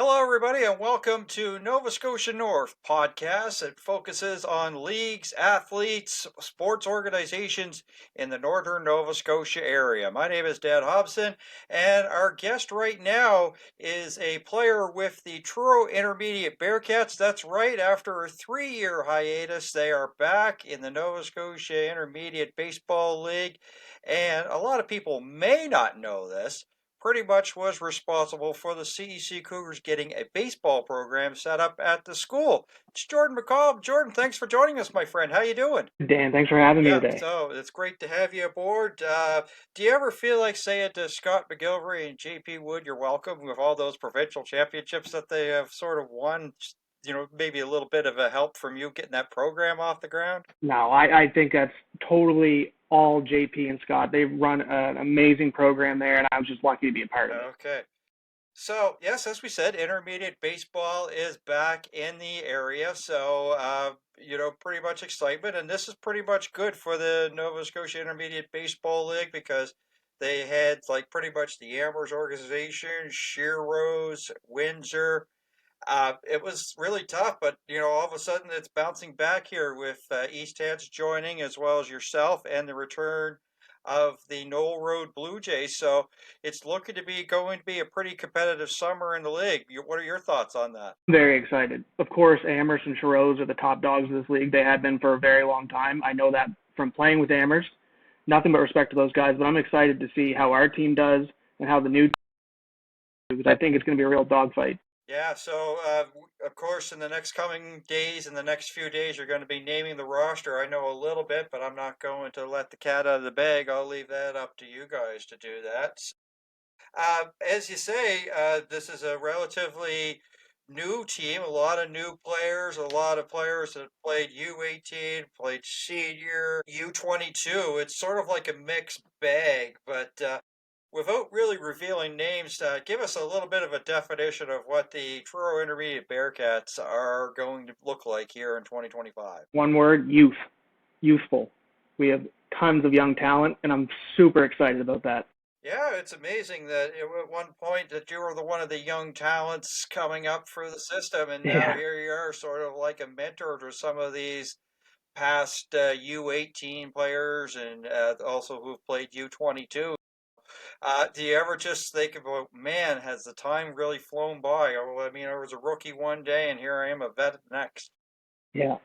Hello, everybody, and welcome to Nova Scotia North podcast. It focuses on leagues, athletes, sports organizations in the Northern Nova Scotia area. My name is Dan Hobson, and our guest right now is a player with the Truro Intermediate Bearcats. That's right, after a 3 year hiatus, they are back in the Nova Scotia Intermediate Baseball League. And a lot of people may not know this, pretty much was responsible for the CEC Cougars getting a baseball program set up at the school. It's Jordan McCallum. Jordan, thanks for joining us, my friend. How you doing? Dan, thanks for having me Yeah, today. so it's great to have you aboard. Do you ever feel like saying to Scott McGilvery and JP Wood, you're welcome with all those provincial championships that they have sort of won? Maybe a little bit of a help from you getting that program off the ground? No, I think that's totally all JP and Scott. They run an amazing program there, and I was just lucky to be a part of it. Okay. So, yes, as we said, intermediate baseball is back in the area. So, pretty much excitement. And this is pretty much good for the Nova Scotia Intermediate Baseball League because they had like pretty much the Amherst organization, Sheer Rose, Windsor. It was really tough, but all of a sudden it's bouncing back here with East Heads joining as well as yourself and the return of the Knoll Road Blue Jays. So it's looking to be going to be a pretty competitive summer in the league. What are your thoughts on that? I'm very excited. Of course, Amherst and Truro are the top dogs of this league. They have been for a very long time. I know that from playing with Amherst. Nothing but respect to those guys, but I'm excited to see how our team does and how the new team does, because I think it's going to be a real dogfight. Yeah, so of course, in the next coming days, in the next few days, you're going to be naming the roster. I know a little bit, but I'm not going to let the cat out of the bag. I'll leave that up to you guys to do that. As you say, this is a relatively new team, a lot of new players, a lot of players that played U18, played senior, U22. It's sort of like a mixed bag, but without really revealing names, give us a little bit of a definition of what the Truro Intermediate Bearcats are going to look like here in 2025. One word: youth, youthful. We have tons of young talent, and I'm super excited about that. Yeah, it's amazing that at one point that you were the one of the young talents coming up through the system, and now Yeah. here you are, sort of like a mentor to some of these past U18 players and also who've played U22. Do you ever just think about, man, has the time really flown by? Oh, I mean, I was a rookie one day, and here I am a vet next. Yeah.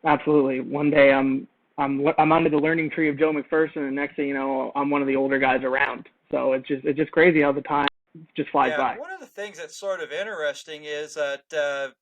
Absolutely. One day I'm under the learning tree of Joe McPherson, and next thing you know, I'm one of the older guys around. So it's just crazy how the time just flies Yeah, by. one of the things that's sort of interesting is that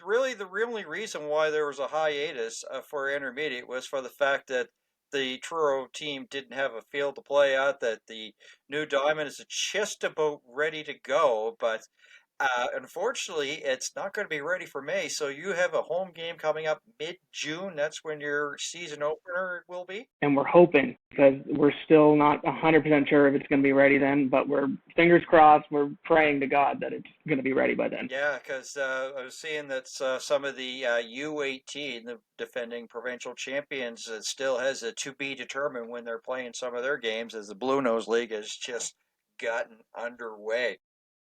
really the only reason why there was a hiatus for intermediate was for the fact that the Truro team didn't have a field to play at, that the new diamond is just about ready to go, but unfortunately, it's not going to be ready for May. So you have a home game coming up mid-June. That's when your season opener will be. And we're hoping, because we're still not 100% sure if it's going to be ready then, but we're fingers crossed. We're praying to God that it's going to be ready by then. Yeah, because I was seeing that some of the U18, the defending provincial champions, still has a to be determined when they're playing some of their games, as the Blue Nose League has just gotten underway.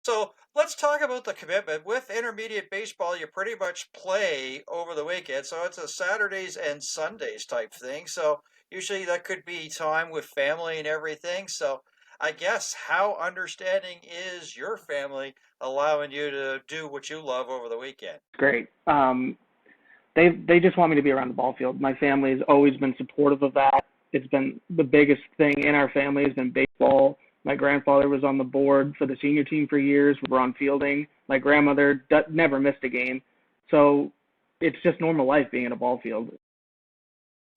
So let's talk about the commitment. With intermediate baseball, you pretty much play over the weekend. So it's a Saturdays and Sundays type thing. So usually that could be time with family and everything. So I guess how understanding is your family allowing you to do what you love over the weekend? It's great. They just want me to be around the ball field. My family has always been supportive of that. It's been the biggest thing in our family has been baseball. My grandfather was on the board for the senior team for years. We were on fielding. My grandmother never missed a game. So it's just normal life being in a ball field.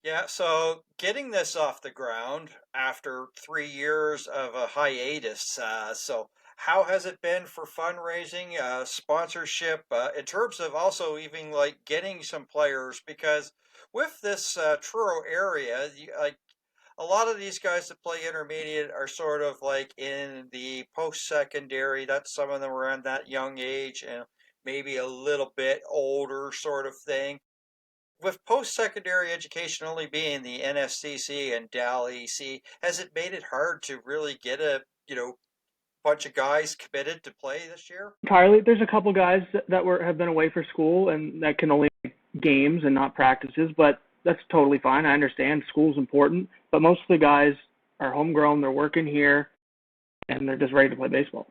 Yeah, so getting this off the ground after 3 years of a hiatus. So how has it been for fundraising, sponsorship, in terms of also even like getting some players? Because with this Truro area, like a lot of these guys that play intermediate are sort of like in the post-secondary. That's some of them around that young age and maybe a little bit older sort of thing with post-secondary education only being the NSCC and DAL EC, has it made it hard to really get a bunch of guys committed to play this year? Entirely. There's a couple guys that have been away for school and that can only make games and not practices, but that's totally fine. I understand school's important, but most of the guys are homegrown. They're working here, and they're just ready to play baseball.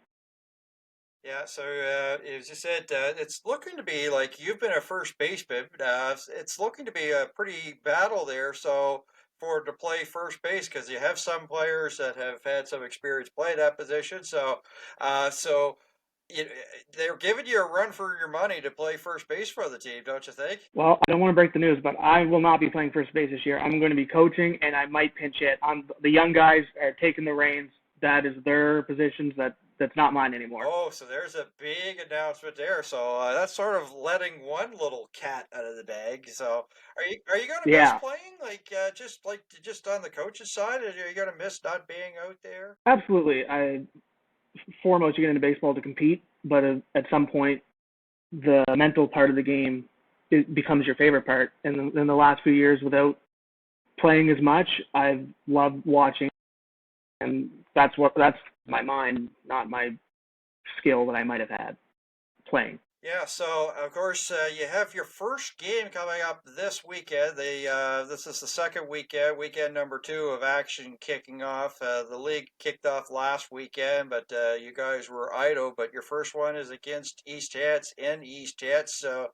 Yeah, so as you said, it's looking to be like you've been a first baseman. It's looking to be a pretty battle there. So to play first base, because you have some players that have had some experience playing that position. So you, they're giving you a run for your money to play first base for the team, don't you think? Well, I don't want to break the news, but I will not be playing first base this year. I'm going to be coaching, and I might pinch hit. The young guys are taking the reins. That is their positions. That's not mine anymore. Oh, so there's a big announcement there. So that's sort of letting one little cat out of the bag. So are you going to miss Yeah, playing just on the coach's side? Are you going to miss not being out there? absolutely. Foremost, you get into baseball to compete, but at some point, the mental part of the game becomes your favorite part. And in the last few years, without playing as much, I've loved watching, and that's my mind, not my skill that I might have had playing. Yeah, so of course you have your first game coming up this weekend. This is the second weekend, weekend number 2 of action kicking off. The league kicked off last weekend, but you guys were idle. But your first one is against East Jets in East Jets, so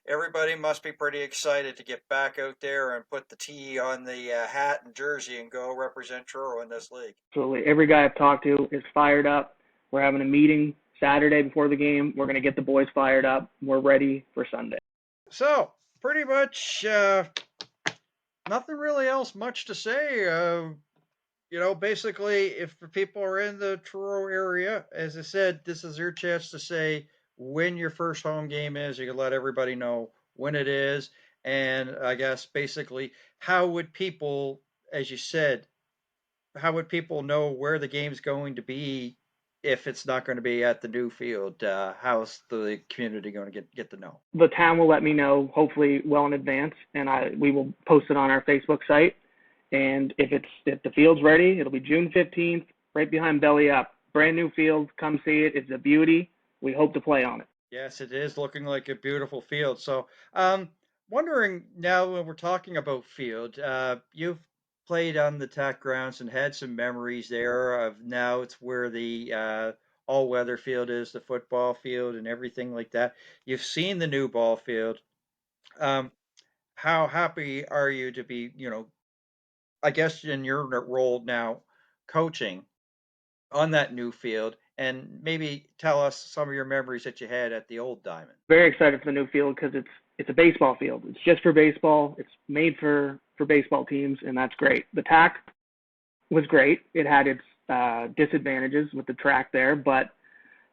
everybody must be pretty excited to get back out there and put the T on the hat and jersey and go represent Truro in this league. Absolutely, every guy I've talked to is fired up. We're having a meeting Saturday before the game. We're going to get the boys fired up. We're ready for Sunday. So pretty much nothing really else much to say. Basically, if people are in the Truro area, as I said, this is your chance to say when your first home game is. You can let everybody know when it is. And I guess basically, how would people, as you said, how would people know where the game's going to be if it's not going to be at the new field? How's the community going to get to know? The town will let me know, hopefully well in advance, and we will post it on our Facebook site. And if the field's ready, it'll be June 15th, right behind Belly Up. Brand new field. Come see it. It's a beauty. We hope to play on it. Yes, it is looking like a beautiful field. So, wondering now when we're talking about field, you've played on the Tech grounds and had some memories there of now it's where the all-weather field is, the football field and everything like that. You've seen the new ball field. Um, how happy are you to be, I guess in your role now, coaching on that new field, and maybe tell us some of your memories that you had at the old Diamond. Very excited for the new field because it's a baseball field. It's just for baseball. It's made for baseball teams, and that's great. The TAC was great. It had its disadvantages with the track there, but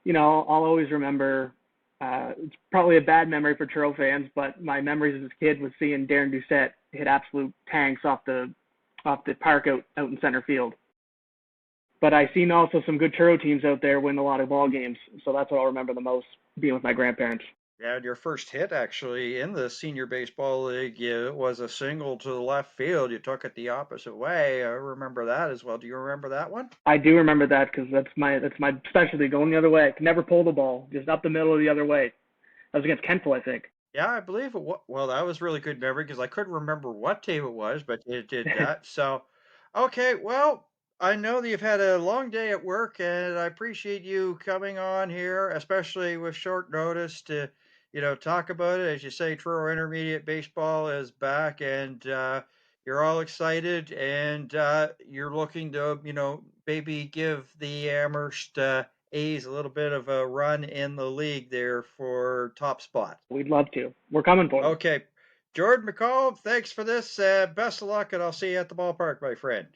I'll always remember. It's probably a bad memory for Truro fans, but my memories as a kid was seeing Darren Doucette hit absolute tanks off the park out in center field. But I seen also some good Truro teams out there win a lot of ball games, so that's what I'll remember the most, being with my grandparents. Yeah, your first hit actually in the senior baseball league, it was a single to the left field. You took it the opposite way. I remember that as well. Do you remember that one? I do remember that because that's my specialty, going the other way. I can never pull the ball, just up the middle or the other way. That was against Kentville, I think. Yeah, I believe it was. Well, that was really good memory because I couldn't remember what team it was, but it did that. So, okay, well, I know that you've had a long day at work, and I appreciate you coming on here, especially with short notice to, talk about it. As you say, Truro Intermediate Baseball is back, and you're all excited, and you're looking to, maybe give the Amherst A's a little bit of a run in the league there for top spot. We'd love to. We're coming for them. Okay. Jordan McCallum, thanks for this. Best of luck, and I'll see you at the ballpark, my friend.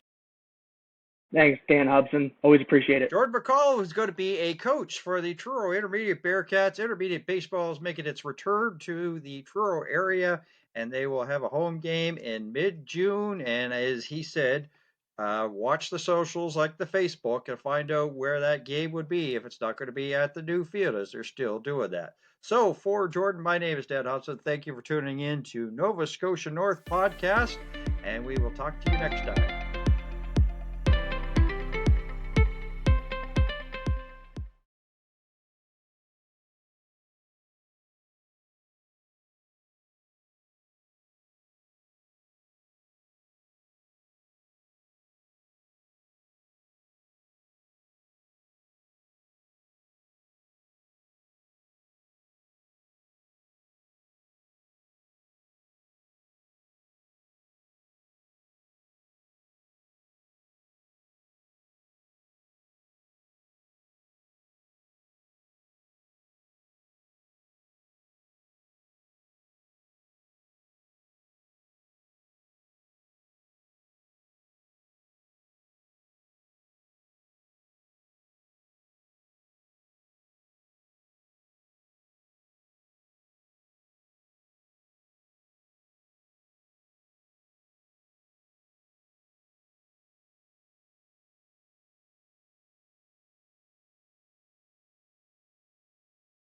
Thanks, Dan Hobson. Always appreciate it. Jordan McCallum is going to be a coach for the Truro Intermediate Bearcats. Intermediate baseball is making its return to the Truro area, and they will have a home game in mid-June. And as he said, watch the socials like the Facebook and find out where that game would be if it's not going to be at the new field, as they're still doing that. So for Jordan, my name is Dan Hudson. Thank you for tuning in to Nova Scotia North Podcast, and we will talk to you next time.